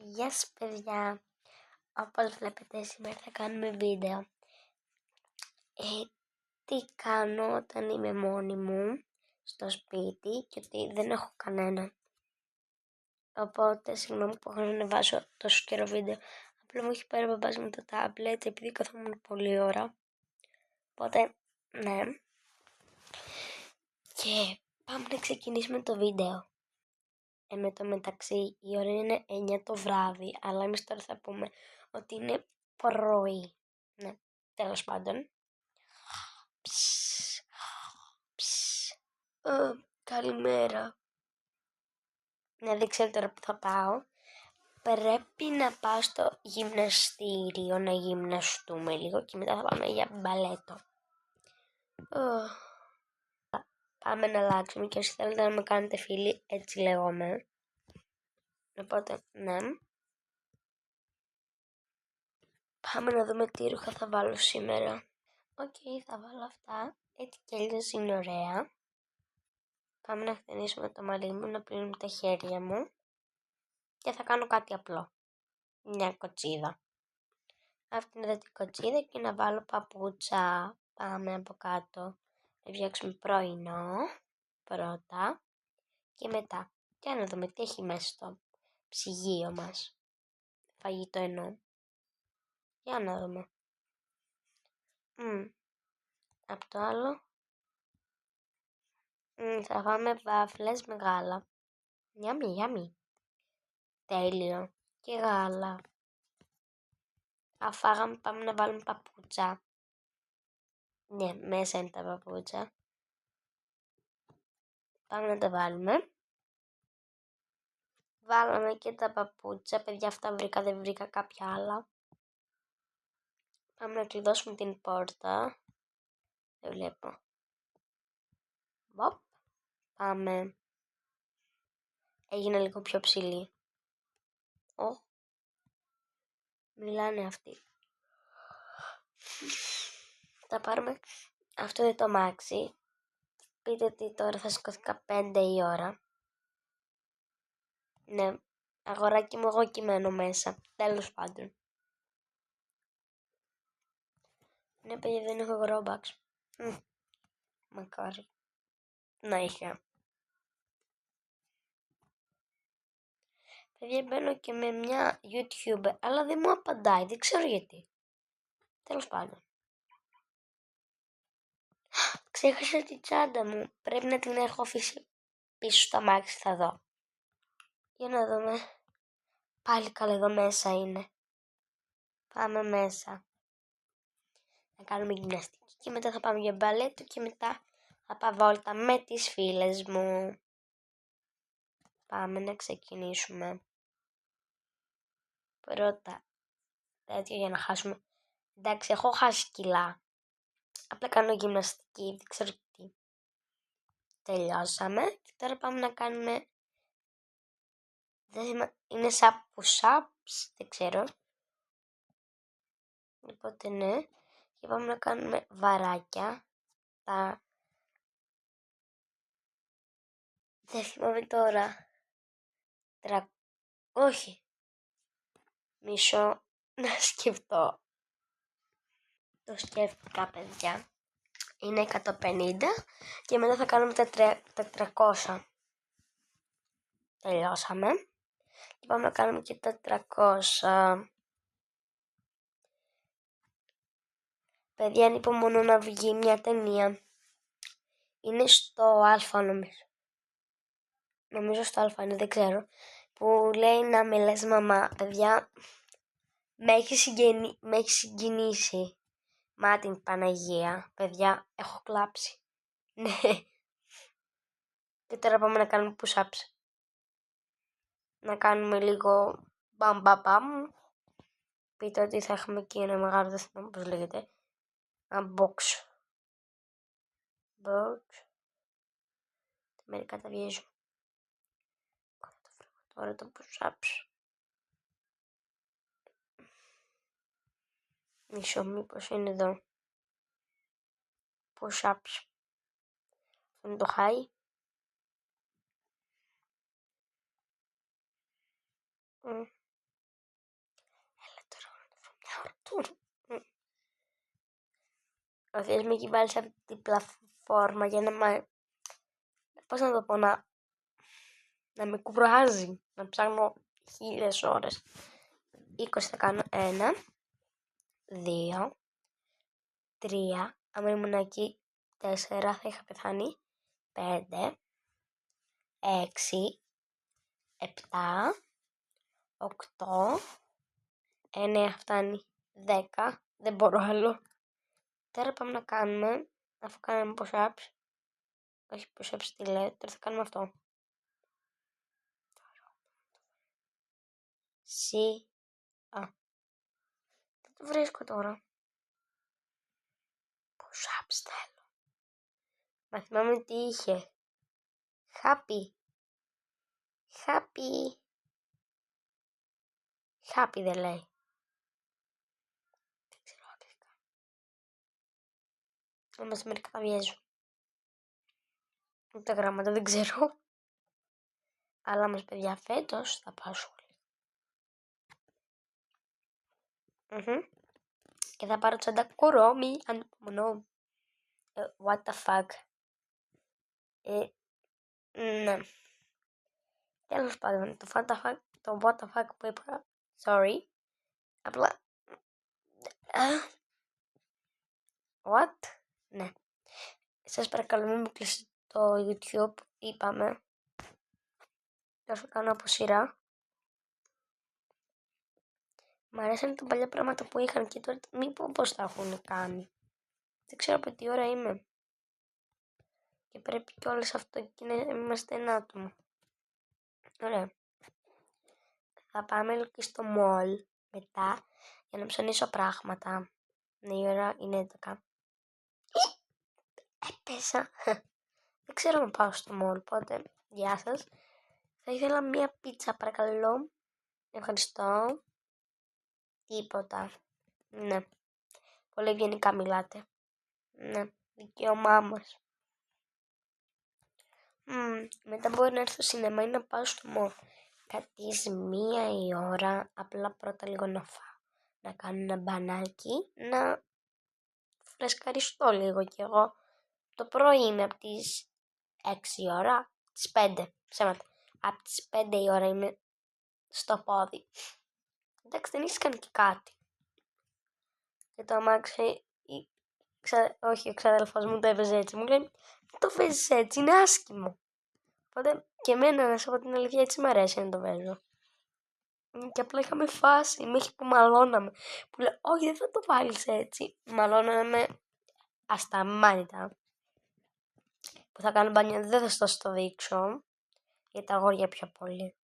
Γεια σας παιδιά, όπως βλέπετε σήμερα θα κάνουμε βίντεο. Τι κάνω όταν είμαι μόνη μου στο σπίτι και ότι δεν έχω κανέναν. Οπότε συγγνώμη που έχω να ανεβάσω τόσο καιρό βίντεο. Απλά μου έχει πάρει ο μπαμπάς μου το τάμπλετ επειδή καθόμουν πολλή ώρα. Οπότε ναι. Και πάμε να ξεκινήσουμε το βίντεο. Με το μεταξύ η ώρα είναι 9 το βράδυ, αλλά εμείς τώρα θα πούμε ότι είναι πρωί. Ναι, τέλος πάντων. Καλημέρα. Ναι, δεν ξέρω τώρα που θα πάω. Πρέπει να πάω στο γυμναστήριο να γυμναστούμε λίγο και μετά θα πάμε για μπαλέτο. Πάμε να αλλάξουμε και όσοι θέλετε να με κάνετε φίλοι, έτσι λέγομαι. Οπότε, ναι. Πάμε να δούμε τι ρούχα θα βάλω σήμερα. Οκ, θα βάλω αυτά. Έτσι κι αλλιώς είναι ωραία. Πάμε να χτενίσουμε το μαλλί μου, να πλύνουμε τα χέρια μου. Και θα κάνω κάτι απλό. Μια κοτσίδα. Αυτή είναι εδώ την κοτσίδα και να βάλω παπούτσα. Πάμε από κάτω. Να φτιάξουμε πρωινό. Πρώτα. Και μετά. Και να δούμε τι έχει μέσα στο ψυγείο μας. Φαγητό εννοώ. Για να δούμε. Από το άλλο. Θα φάμε βάφλες με γάλα. Γιάμι. Τέλειο. Και γάλα. Αφάγαμε, πάμε να βάλουμε παπούτσα. Ναι, μέσα είναι τα παπούτσα. Πάμε να τα βάλουμε. Βάλαμε και τα παπούτσα. Παιδιά, αυτά βρήκα, δεν βρήκα κάποια άλλα. Πάμε να κλειδώσουμε την πόρτα. Δεν βλέπω. Πάμε. Έγινε λίγο πιο ψηλή. Μιλάνε αυτοί. Θα πάρουμε αυτό είναι το αμάξι. Πείτε ότι τώρα θα σηκωθήκα 5 η ώρα. Ναι, αγοράκι μου εγώ κειμένο μέσα. Τέλος πάντων. Ναι, παιδιά, δεν έχω Robux. Μακάρι να είχα. Παιδιά, μπαίνω και με μια YouTuber, αλλά δεν μου απαντάει. Δεν ξέρω γιατί. Τέλος πάντων. Ξέχασα τη τσάντα μου. Πρέπει να την έχω αφήσει πίσω στο αμάξι. Θα δω. Για να δούμε. Πάλι καλά, εδώ μέσα είναι. Πάμε μέσα. Θα κάνουμε γυμναστική και μετά θα πάμε για μπαλέτο και μετά θα πάω βόλτα με τις φίλες μου. Πάμε να ξεκινήσουμε. Πρώτα τέτοιο για να χάσουμε. Εντάξει, έχω χάσει κιλά. Απλά κάνω γυμναστική, δεν ξέρω τι. Τελειώσαμε και τώρα πάμε να κάνουμε. Είναι σαν push-ups, δεν ξέρω. Οπότε ναι. Και πάμε να κάνουμε βαράκια. Δεν θυμάμαι τώρα. Όχι. Μισό να σκεφτώ. Το σκέφτηκα, παιδιά. Είναι 150 και μετά θα κάνουμε τα 300. Τελειώσαμε. Και πάμε να κάνουμε και τα 300. Παιδιά, ανυπομονώ να βγει μια ταινία. Είναι στο Α νομίζω. Νομίζω στο Α είναι, δεν ξέρω. Που λέει να με λες μαμά. Παιδιά, με έχει συγκινήσει. Μα την Παναγία. Παιδιά, έχω κλάψει. Ναι. Και τώρα πάμε να κάνουμε push-ups. Να κάνουμε λίγο μπαμ. Πείτε ότι θα έχουμε και ένα μεγάλο, δεν θυμάμαι πώς λέγεται. Box. Μερικά τα βγάζω. Τώρα το push-ups. Μισό, μήπως είναι εδώ. Push-ups. Αυτό είναι το high. Ο Θεός με έχει βάλει σε αυτή την πλατφόρμα για να πώς να το πω, να με κουράζει, να ψάχνω 1000 ώρες. 20 θα κάνω 1, 2, 3, άμα ήμουν εκεί 4 θα είχα πεθάνει, 5, 6, 7, 8, 9 φτάνει, 10, δεν μπορώ άλλο. Τώρα πάμε να κάνουμε, αφού κάναμε push-ups, όχι push-ups τι λέω, τώρα θα κάνουμε αυτό. Δεν το βρίσκω τώρα. Push-ups θέλω. Μα θυμάμαι τι είχε. Happy δεν λέει. Δεν ξέρω αγγλικά. Όμως μερικά τα βιέζω. Τα γράμματα δεν ξέρω. Αλλά όμως παιδιά φέτος θα πάω σχολείο. Και θα πάρω τσάντα κορόμι. Ανυπομονώ. What the fuck. Ναι. Τέλος πάντων, το what the fuck που είπα, sorry. Απλά... What? Ναι. Σας παρακαλώ μην μου κλείσετε το YouTube. Είπαμε. Θα σου κάνω από σειρά. Μ' αρέσαν τα παλιά πράγματα που είχαν και τώρα πώς τα έχουν κάνει. Δεν ξέρω από τι ώρα είμαι. Και πρέπει κιόλας αυτό και να είμαστε ένα άτομο. Ωραία. Θα πάμε και στο mall μετά για να ψωνίσω πράγματα. Ναι, η ώρα είναι 11. Έπεσα. Δεν ξέρω αν πάω στο mall, οπότε γεια σας. Θα ήθελα μία πίτσα παρακαλώ. Ευχαριστώ. Τίποτα. Ναι. Πολύ ευγενικά μιλάτε. Ναι. Δικαίωμά μας. Μετά μπορεί να έρθω στο σινεμά ή να πάω στο mall. Κάτι 1 η ώρα. Απλά πρώτα λίγο να φάω. Να κάνω ένα μπανάκι. Να φρεσκαριστώ λίγο κι εγώ. Το πρωί είμαι από τις 6 η ώρα. Τις 5. Ψέματα. Από τις 5 η ώρα είμαι στο πόδι. Εντάξει, δεν έχεις κάνει και κάτι. Και το αμάξι, όχι, ο ξαδελφός μου το έβαιζε έτσι. Μου λέει, το παίζεις έτσι, είναι άσχημο. Οπότε και εμένα, να σου πω την αλήθεια, έτσι μου αρέσει να το παίζω. Και απλά είχαμε φάση, μέχρι που μαλώναμε. Που λέω, όχι, δεν θα το βάλεις έτσι. Μαλώναμε ασταμάτητα. Που θα κάνω μπάνιο, δεν θα σας το δείξω. Για τα αγόρια πιο πολύ.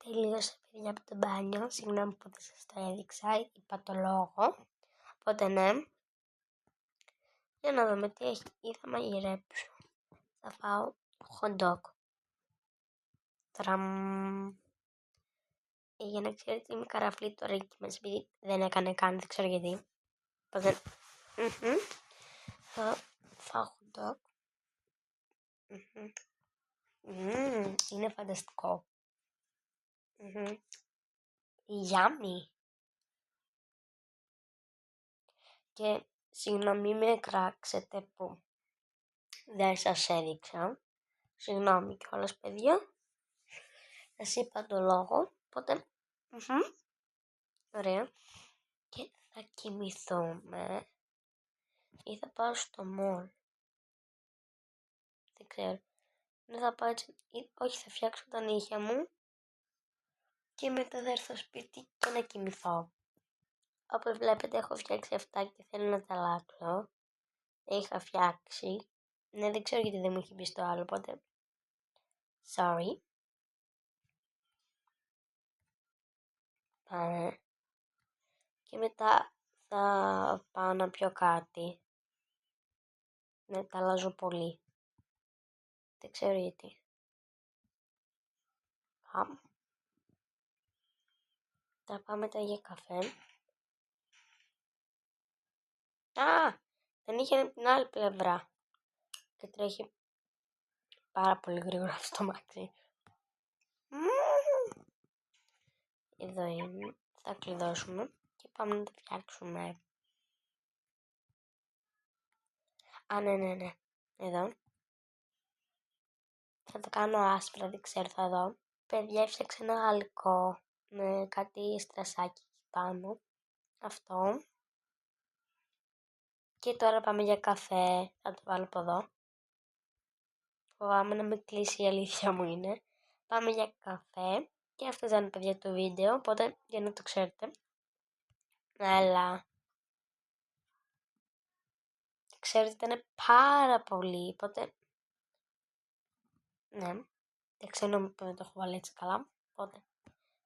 Τελείωσα παιδιά από το μπάνιο. Συγγνώμη που δεν σας το έδειξα. Είπα το λόγο. Οπότε ναι. Για να δούμε τι έχει. Ή θα μαγειρέψω. Θα φάω hot dog. Τραμ. Για να ξέρετε είμαι καραφλή τώρα εκεί μέσα επειδή δεν έκανε καν. Δεν ξέρω γιατί. Οπότε θα φάω hot dog. Είναι φανταστικό. Yummy. Και συγγνώμη με κράξετε που δεν σας έδειξα. Συγγνώμη κιόλας παιδιά. Σας είπα το λόγο. Οπότε ωραία. Και θα κοιμηθούμε. Ή θα πάω στο mall. Δεν ξέρω. Δεν θα πάω έτσι. Όχι, θα φτιάξω τα νύχια μου. Και μετά θα έρθω σπίτι και να κοιμηθώ. Όπως βλέπετε έχω φτιάξει αυτά και θέλω να τα αλλάξω. Είχα φτιάξει. Ναι, δεν ξέρω γιατί δεν μου έχει μπει στο άλλο, οπότε sorry. Πάμε. Και μετά θα πάω να πιω κάτι. Ναι, τα αλλάζω πολύ. Δεν ξέρω γιατί. Θα πάμε μετά για καφέ. Δεν είχε από την άλλη πλευρά. Και τρέχει πάρα πολύ γρήγορα αυτό το μάξι. Εδώ είναι. Θα κλειδώσουμε. Και πάμε να το φτιάξουμε. Ναι. Εδώ. Θα το κάνω άσπρα, δεν ξέρω, θα δω. Παιδιά, έφτιαξα ένα γαλλικό με κάτι στρασάκι πάνω. Αυτό. Και τώρα πάμε για καφέ. Θα το βάλω από εδώ. Φοβάμαι να με κλείσει, η αλήθεια μου είναι. Πάμε για καφέ. Και αυτό ήταν, παιδιά, το βίντεο. Οπότε, για να το ξέρετε. Αλλά ξέρετε, ήταν πάρα πολύ. Οπότε, ναι. Δεν ξέρω αν δεν το έχω βάλει έτσι καλά. Οπότε,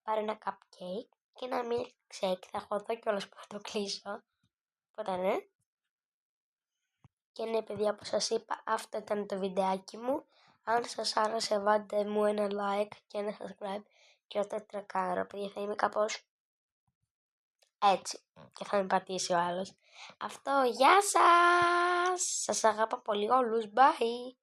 πάρω ένα cupcake και ένα milkshake. Θα έχω εδώ κιόλας που θα το κλείσω. Οπότε, ναι. Και ναι, παιδιά, όπως σας είπα, αυτό ήταν το βιντεάκι μου. Αν σας άρεσε, βάλτε μου ένα like και ένα subscribe και όταν τρακάρω, παιδιά, θα είμαι κάπως έτσι και θα με πατήσει ο άλλος. Αυτό, γεια σας! Σας αγαπώ πολύ όλους, bye!